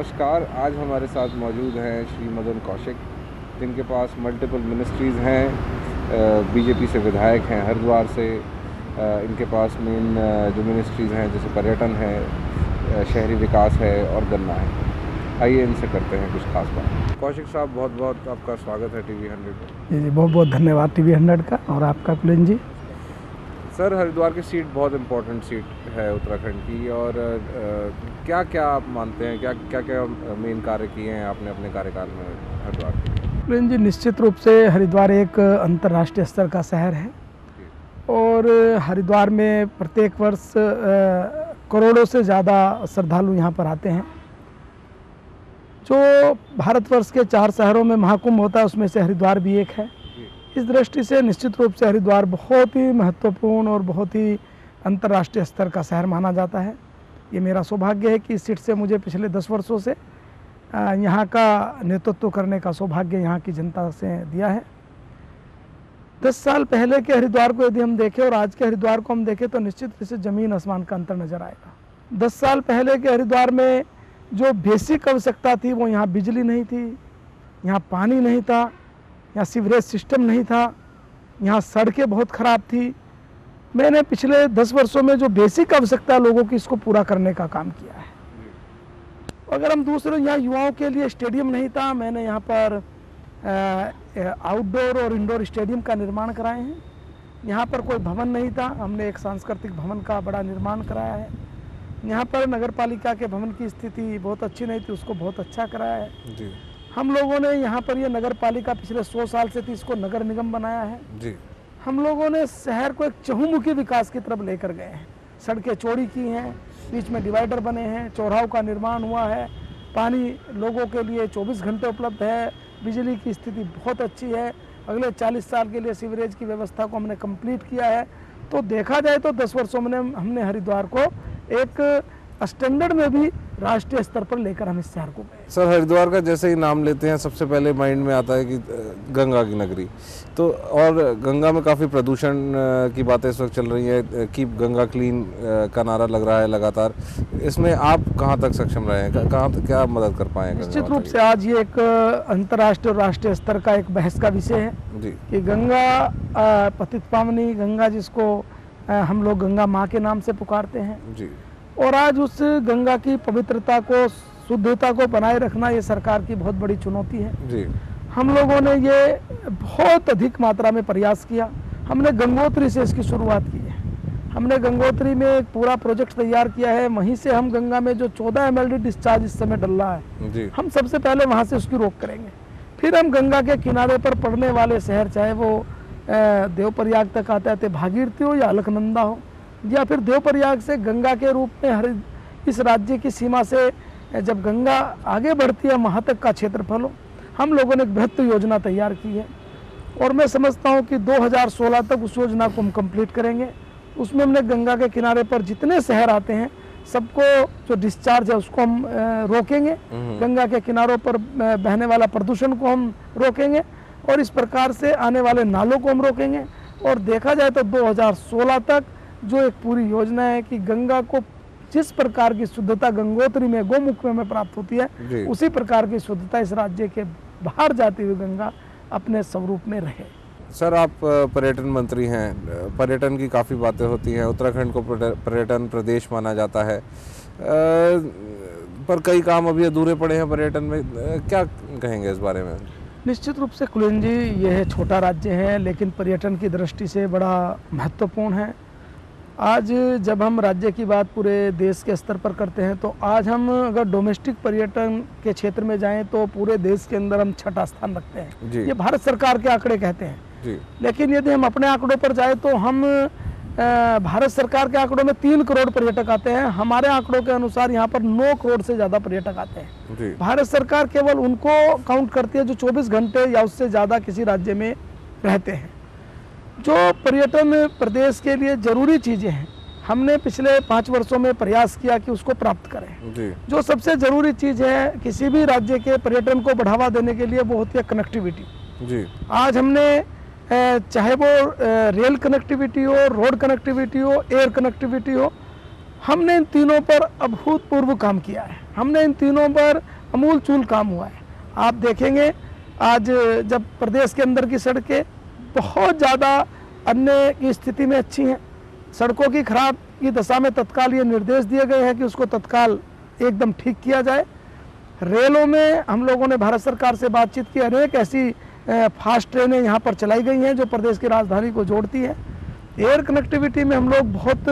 नमस्कार। आज हमारे साथ मौजूद हैं श्री मदन कौशिक, जिनके पास मल्टीपल मिनिस्ट्रीज़ हैं। बीजेपी से विधायक हैं हरिद्वार से। इनके पास मेन जो मिनिस्ट्रीज़ हैं जैसे पर्यटन है, शहरी विकास है और गन्ना है। आइए इनसे करते हैं कुछ खास बात। कौशिक साहब, बहुत बहुत आपका स्वागत है टीवी 100 में। जी, बहुत बहुत धन्यवाद टीवी 100 का और आपका कुलेन जी। सर, हरिद्वार की सीट बहुत इम्पोर्टेंट सीट है उत्तराखंड की, और क्या क्या आप मानते हैं, क्या क्या मेन कार्य किए हैं आपने अपने कार्यकाल में हरिद्वार के? कुलेन जी, निश्चित रूप से हरिद्वार एक अंतर्राष्ट्रीय स्तर का शहर है और हरिद्वार में प्रत्येक वर्ष करोड़ों से ज़्यादा श्रद्धालु यहाँ पर आते हैं। जो भारतवर्ष के 4 शहरों में महाकुंभ होता है उसमें से हरिद्वार भी एक है। इस दृष्टि से निश्चित रूप से हरिद्वार बहुत ही महत्वपूर्ण और बहुत ही अंतर्राष्ट्रीय स्तर का शहर माना जाता है। ये मेरा सौभाग्य है कि इस सीट से मुझे पिछले 10 वर्षों से यहाँ का नेतृत्व करने का सौभाग्य यहाँ की जनता से दिया है। 10 साल पहले के हरिद्वार को यदि हम देखें और आज के हरिद्वार को हम देखें तो निश्चित रूप से ज़मीन आसमान का अंतर नज़र आएगा। 10 साल पहले के हरिद्वार में जो बेसिक आवश्यकता थी वो यहाँ बिजली नहीं थी, यहाँ पानी नहीं था, यहाँ सीवरेज सिस्टम नहीं था, यहाँ सड़कें बहुत ख़राब थी। मैंने पिछले 10 वर्षों में जो बेसिक आवश्यकता लोगों की इसको पूरा करने का काम किया है। अगर हम दूसरे, यहाँ युवाओं के लिए स्टेडियम नहीं था, मैंने यहाँ पर आउटडोर और इंडोर स्टेडियम का निर्माण कराए हैं। यहाँ पर कोई भवन नहीं था, हमने एक सांस्कृतिक भवन का बड़ा निर्माण कराया है। यहाँ पर नगर पालिका के भवन की स्थिति बहुत अच्छी नहीं थी, उसको बहुत अच्छा कराया है जी। हम लोगों ने यहाँ पर ये नगर पालिका पिछले 100 साल से थी, इसको नगर निगम बनाया है जी। हम लोगों ने शहर को एक चहुमुखी विकास की तरफ लेकर गए हैं। सड़कें चौड़ी की हैं, बीच में डिवाइडर बने हैं, चौराहों का निर्माण हुआ है, पानी लोगों के लिए 24 घंटे उपलब्ध है, बिजली की स्थिति बहुत अच्छी है। अगले 40 साल के लिए सीवरेज की व्यवस्था को हमने कंप्लीट किया है। तो देखा जाए तो 10 वर्षों में हमने हरिद्वार को एक स्टैंडर्ड में भी राष्ट्रीय स्तर पर लेकर हम इस शहर को गए। सर, हरिद्वार का जैसे ही नाम लेते हैं सबसे पहले माइंड में आता है कि गंगा की नगरी, तो और गंगा में काफ़ी प्रदूषण की बातें इस वक्त चल रही है। कीप गंगा क्लीन का नारा लग रहा है लगातार। इसमें आप कहाँ तक सक्षम रहे हैं, कहाँ तक क्या मदद कर पाए? निश्चित रूप से आज ये एक अंतर्राष्ट्रीय और राष्ट्रीय स्तर का एक बहस का विषय है जी कि गंगा पतित पावनी गंगा, जिसको हम लोग गंगा माँ के नाम से पुकारते हैं जी, और आज उस गंगा की पवित्रता को, शुद्धता को बनाए रखना ये सरकार की बहुत बड़ी चुनौती है जी। हम लोगों ने ये बहुत अधिक मात्रा में प्रयास किया। हमने गंगोत्री से इसकी शुरुआत की है। हमने गंगोत्री में एक पूरा प्रोजेक्ट तैयार किया है। वहीं से हम गंगा में जो 14 MLD डिस्चार्ज इस समय डल रहा है जी, हम सबसे पहले वहाँ से उसकी रोक करेंगे। फिर हम गंगा के किनारे पर पड़ने वाले शहर, चाहे वो देवप्रयाग तक आते आते भागीरथी हो या अलकनंदा हो, या फिर देवप्रयाग से गंगा के रूप में इस राज्य की सीमा से जब गंगा आगे बढ़ती है वहाँ तक का क्षेत्रफल हो, हम लोगों ने एक बृहत्तर योजना तैयार की है। और मैं समझता हूँ कि 2016 तक उस योजना को हम कंप्लीट करेंगे। उसमें हमने गंगा के किनारे पर जितने शहर आते हैं सबको जो डिस्चार्ज है उसको हम रोकेंगे, गंगा के किनारों पर बहने वाला प्रदूषण को हम रोकेंगे, और इस प्रकार से आने वाले नालों को हम रोकेंगे। और देखा जाए तो 2016 तक जो एक पूरी योजना है कि गंगा को जिस प्रकार की शुद्धता गंगोत्री में गोमुख में प्राप्त होती है, उसी प्रकार की शुद्धता इस राज्य के बाहर जाती हुई गंगा अपने स्वरूप में रहे। सर, आप पर्यटन मंत्री हैं, पर्यटन की काफ़ी बातें होती हैं, उत्तराखंड को पर्यटन प्रदेश माना जाता है, पर कई काम अभी अधूरे पड़े हैं पर्यटन में। क्या कहेंगे इस बारे में? निश्चित रूप से कुलेन जी, यह छोटा राज्य है लेकिन पर्यटन की दृष्टि से बड़ा महत्वपूर्ण है। आज जब हम राज्य की बात पूरे देश के स्तर पर करते हैं तो आज हम अगर डोमेस्टिक पर्यटन के क्षेत्र में जाएं तो पूरे देश के अंदर हम 6ठा स्थान रखते हैं। ये भारत सरकार के आंकड़े कहते हैं जी। लेकिन यदि हम अपने आंकड़ों पर जाए तो हम भारत सरकार के आंकड़ों में 3 करोड़ पर्यटक आते हैं। हमारे आंकड़ों के अनुसार यहाँ पर 9 करोड़ से ज़्यादा पर्यटक आते हैं जी। भारत सरकार केवल उनको काउंट करती है जो 24 घंटे या उससे ज़्यादा किसी राज्य में रहते हैं। जो पर्यटन प्रदेश के लिए जरूरी चीज़ें हैं, हमने पिछले 5 वर्षों में प्रयास किया कि उसको प्राप्त करें जी। जो सबसे ज़रूरी चीज़ है किसी भी राज्य के पर्यटन को बढ़ावा देने के लिए वो होती है कनेक्टिविटी जी। आज हमने चाहे वो रेल कनेक्टिविटी हो, रोड कनेक्टिविटी हो, एयर कनेक्टिविटी हो, हमने इन तीनों पर अभूतपूर्व काम किया है, हमने इन तीनों पर अमूलचूल काम हुआ है। आप देखेंगे आज जब प्रदेश के अंदर की सड़कें बहुत ज़्यादा अन्य की स्थिति में अच्छी हैं, सड़कों की खराब की दशा में तत्काल ये निर्देश दिए गए हैं कि उसको तत्काल एकदम ठीक किया जाए। रेलों में हम लोगों ने भारत सरकार से बातचीत की, अनेक ऐसी फास्ट ट्रेनें यहाँ पर चलाई गई हैं जो प्रदेश की राजधानी को जोड़ती है। एयर कनेक्टिविटी में हम लोग बहुत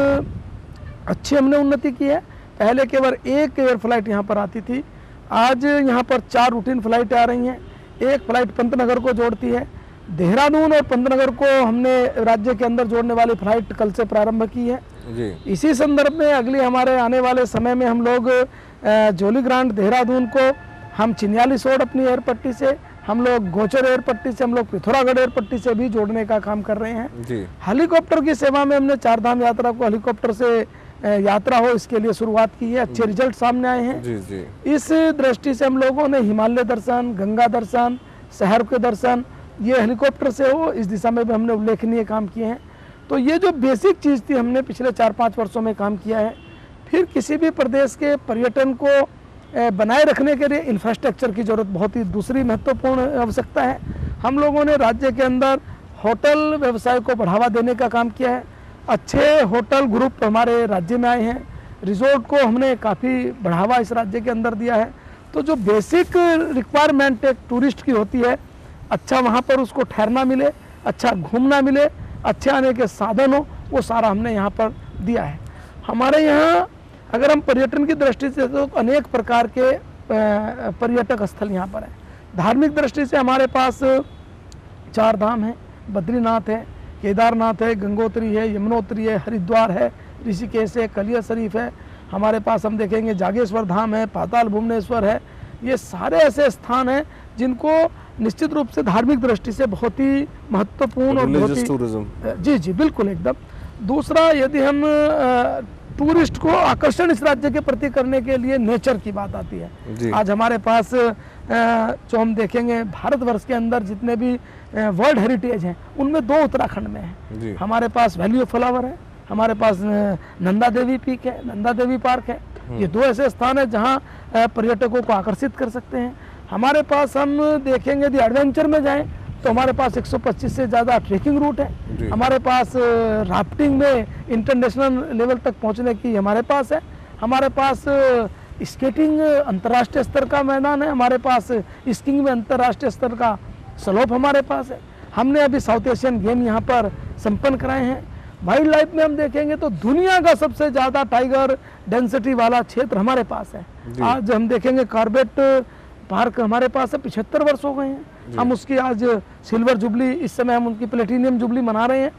अच्छी हमने उन्नति की है। पहले केवल एक एयर फ्लाइट यहाँ पर आती थी, आज यहाँ पर 4 रूटीन फ्लाइट आ रही हैं। एक फ्लाइट पंतनगर को जोड़ती है, देहरादून और पंतनगर को हमने राज्य के अंदर जोड़ने वाली फ्लाइट कल से प्रारंभ की है जी। इसी संदर्भ में अगली हमारे आने वाले समय में हम लोग जोलीग्रांट देहरादून को हम चिन्यालीसोड़ अपनी एयर पट्टी से, हम लोग गोचर एयर पट्टी से, हम लोग पिथौरागढ़ एयर पट्टी से भी जोड़ने का काम कर रहे हैं जी। हेलीकॉप्टर की सेवा में हमने 4 धाम यात्रा को हेलीकॉप्टर से यात्रा हो इसके लिए शुरुआत की है, अच्छे रिजल्ट सामने आए हैं जी जी। इस दृष्टि से हम लोगों ने हिमालय दर्शन, गंगा दर्शन, शहर के दर्शन ये हेलीकॉप्टर से हो, इस दिशा में भी हमने उल्लेखनीय काम किए हैं। तो ये जो बेसिक चीज़ थी हमने पिछले 4-5 वर्षों में काम किया है। फिर किसी भी प्रदेश के पर्यटन को बनाए रखने के लिए इंफ्रास्ट्रक्चर की जरूरत बहुत ही दूसरी महत्वपूर्ण आवश्यकता है। हम लोगों ने राज्य के अंदर होटल व्यवसाय को बढ़ावा देने का काम किया है, अच्छे होटल ग्रुप हमारे राज्य में आए हैं, रिजॉर्ट को हमने काफ़ी बढ़ावा इस राज्य के अंदर दिया है। तो जो बेसिक रिक्वायरमेंट एक टूरिस्ट की होती है, अच्छा वहाँ पर उसको ठहरना मिले, अच्छा घूमना मिले, अच्छे आने के साधन हो, वो सारा हमने यहाँ पर दिया है। हमारे यहाँ अगर हम पर्यटन की दृष्टि से तो अनेक प्रकार के पर्यटक स्थल यहाँ पर हैं। धार्मिक दृष्टि से हमारे पास 4 धाम हैं, बद्रीनाथ है, केदारनाथ है, गंगोत्री है, यमुनोत्री है, हरिद्वार है, ऋषिकेश है, कलिया शरीफ है। हमारे पास हम देखेंगे जागेश्वर धाम है, पाताल भुवनेश्वर है। ये सारे ऐसे स्थान हैं जिनको निश्चित रूप से धार्मिक दृष्टि से बहुत ही महत्वपूर्ण और बहुत ही जी जी बिल्कुल एकदम। दूसरा, यदि हम टूरिस्ट को आकर्षण इस राज्य के प्रति करने के लिए नेचर की बात आती है। आज हमारे पास जो हम देखेंगे भारतवर्ष के अंदर जितने भी वर्ल्ड हेरिटेज हैं उनमें 2 उत्तराखंड में हैं। हमारे पास वैली ऑफ फ्लावर है, हमारे पास नंदा देवी पीक है, नंदा देवी पार्क है। ये 2 ऐसे स्थान है जहाँ पर्यटकों को आकर्षित कर सकते हैं। हमारे पास हम देखेंगे यदि एडवेंचर में जाएं तो हमारे पास 125 से ज़्यादा ट्रेकिंग रूट है। हमारे पास राफ्टिंग में इंटरनेशनल लेवल तक पहुंचने की हमारे पास है। हमारे पास स्केटिंग अंतर्राष्ट्रीय स्तर का मैदान है। हमारे पास स्कीइंग में अंतर्राष्ट्रीय स्तर का स्लोप हमारे पास है। हमने अभी साउथ एशियन गेम यहाँ पर संपन्न कराए हैं। वाइल्ड लाइफ में हम देखेंगे तो दुनिया का सबसे ज़्यादा टाइगर डेंसिटी वाला क्षेत्र हमारे पास है। आज हम देखेंगे कॉर्बेट पार्क हमारे पास है, 75 वर्ष हो गए हैं। हम उसकी आज सिल्वर जुबली, इस समय हम उनकी प्लेटिनियम जुबली मना रहे हैं।